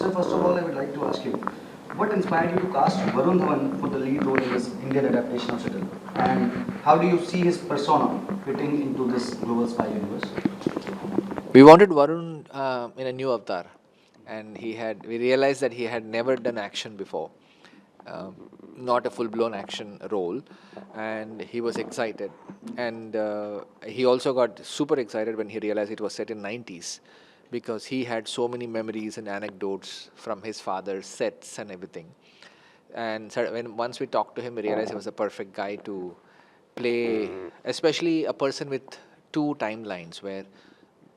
sir, first of all, I would like to ask you, what inspired you to cast Varun Dhawan for the lead role in this Indian adaptation of Citadel? And how do you see his persona fitting into this global spy universe? We wanted Varun in a new avatar, and we realized that he had never done action before, um, not a full-blown action role, and he was excited. And he also got super excited when he realized it was set in 90s, because he had so many memories and anecdotes from his father's sets and everything. And so once we talked to him, we realized he was a perfect guy to play, especially a person with two timelines, where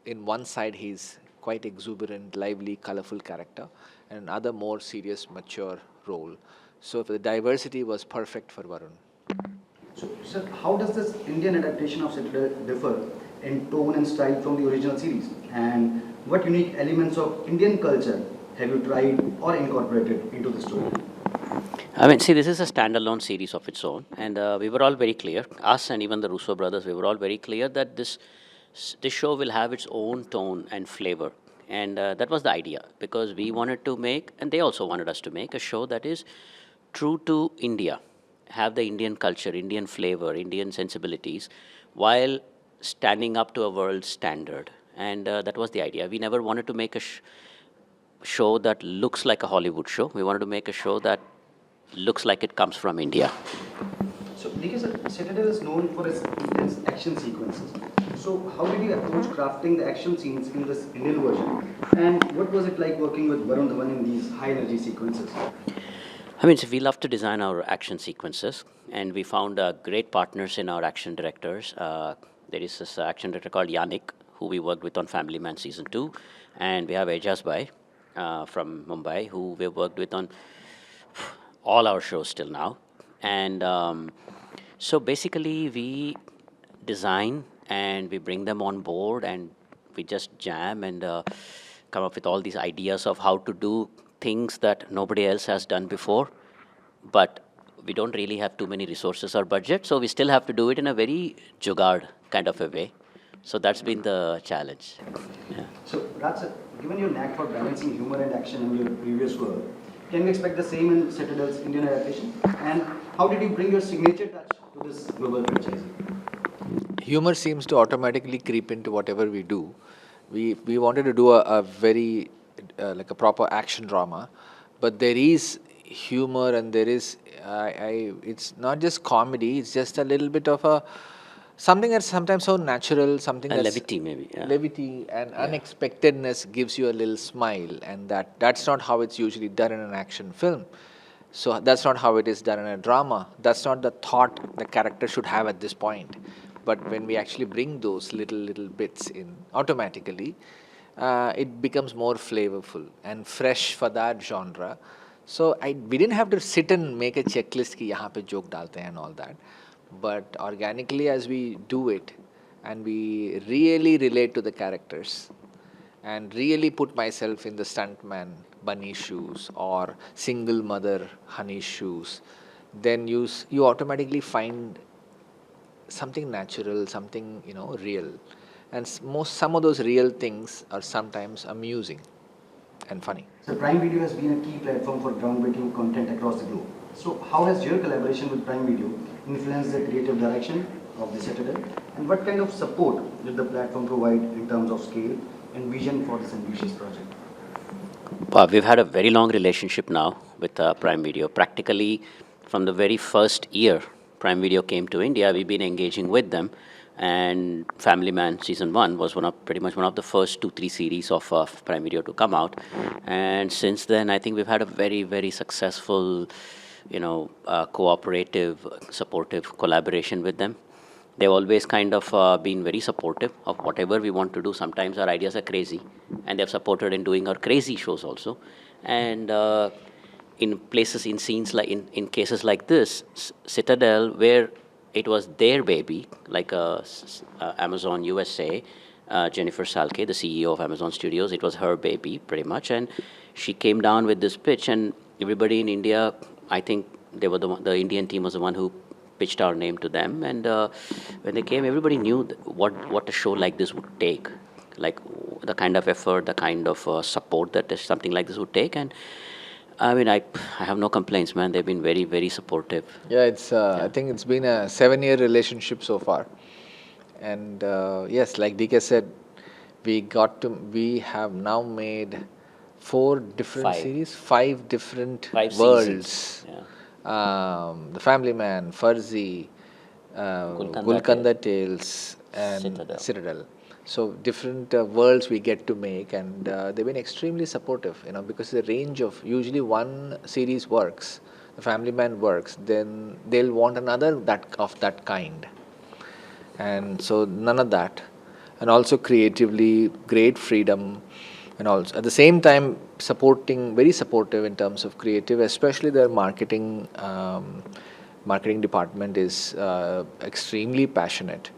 in one side he's quite exuberant, lively, colorful character, and another more serious, mature role. So the diversity was perfect for Varun. So, sir, how does this Indian adaptation of Citadel differ in tone and style from the original series? And what unique elements of Indian culture have you tried or incorporated into the story? I mean, see, this is a standalone series of its own, and we were all very clear, us and even the Russo brothers, we were all very clear that this show will have its own tone and flavor, and that was the idea, because we wanted to make, and they also wanted us to make, a show that is true to India, have the Indian culture, Indian flavor, Indian sensibilities, while standing up to a world standard, and that was the idea. We never wanted to make a show that looks like a Hollywood show. We wanted to make a show that looks like it comes from India. So, because Citadel is known for its intense action sequences. So, how did you approach crafting the action scenes in this Indian version? And what was it like working with Varun Dhawan in these high energy sequences? I mean, so we love to design our action sequences, and we found great partners in our action directors. There is this action director called Yannick, who we worked with on Family Man Season 2, and we have Ejaz Bhai from Mumbai, who we worked with on all our shows till now. And so basically, we design and we bring them on board, and we just jam and come up with all these ideas of how to do things that nobody else has done before. But we don't really have too many resources or budget, so we still have to do it in a very jugaad kind of a way. So that's been the challenge. Yeah. So, that's it. Given your knack for balancing humor and action in your previous work, can we expect the same in Citadel's Indian adaptation? And how did you bring your signature touch to this global franchise? Humor seems to automatically creep into whatever we do. We wanted to do a very like a proper action drama, but there is humor, and there is it's not just comedy. It's just a little bit of a something that's sometimes so natural, something And that's levity, maybe. Yeah. levity and unexpectedness gives you a little smile, and that's not how it's usually done in an action film. So that's not how it is done in a drama. That's not the thought the character should have at this point. But when we actually bring those little bits in, automatically, it becomes more flavorful and fresh for that genre. So we didn't have to sit and make a checklist ki yahan pe joke dalte hain and all that. But organically, as we do it, and we really relate to the characters, and really put myself in the stuntman Bunny's shoes or single mother Honey's shoes, then you automatically find something natural, something real, and some of those real things are sometimes amusing and funny. So, Prime Video has been a key platform for groundbreaking content across the globe. So, how has your collaboration with Prime Video influenced the creative direction of the Citadel? And what kind of support did the platform provide in terms of scale and vision for this ambitious project? We've had a very long relationship now with Prime Video. Practically, from the very first year Prime Video came to India, we've been engaging with them. And Family Man Season 1 was pretty much one of the first 2-3 series of Prime Video to come out. And since then, I think we've had a very, very successful, cooperative, supportive collaboration with them. They've always kind of been very supportive of whatever we want to do. Sometimes our ideas are crazy, and they've supported in doing our crazy shows also. And in places, in scenes like in cases like this, Citadel, where it was their baby, like Amazon USA, Jennifer Salke, the CEO of Amazon Studios, it was her baby pretty much, and she came down with this pitch, and everybody in India, I think they were the Indian team was the one who pitched our name to them, and when they came, everybody knew what a show like this would take, like the kind of effort, the kind of support that something like this would take. And I mean, I have no complaints, man. They've been very, very supportive. Yeah, it's. I think it's been a 7-year relationship so far, and yes, like DK said, we have now made 4 different Five. series, 5 different 5 worlds. seasons. Yeah. The Family Man, Fuzzy, Gulkanda Tales, and Citadel. So different worlds we get to make, and they've been extremely supportive. Because the range of usually one series works, the Family Man works, then they'll want another that kind, and so none of that, and also creatively great freedom, and also at the same time very supportive in terms of creative, especially their marketing department is extremely passionate,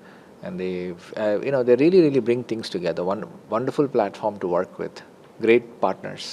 and they really bring things together. One wonderful platform to work with, great partners.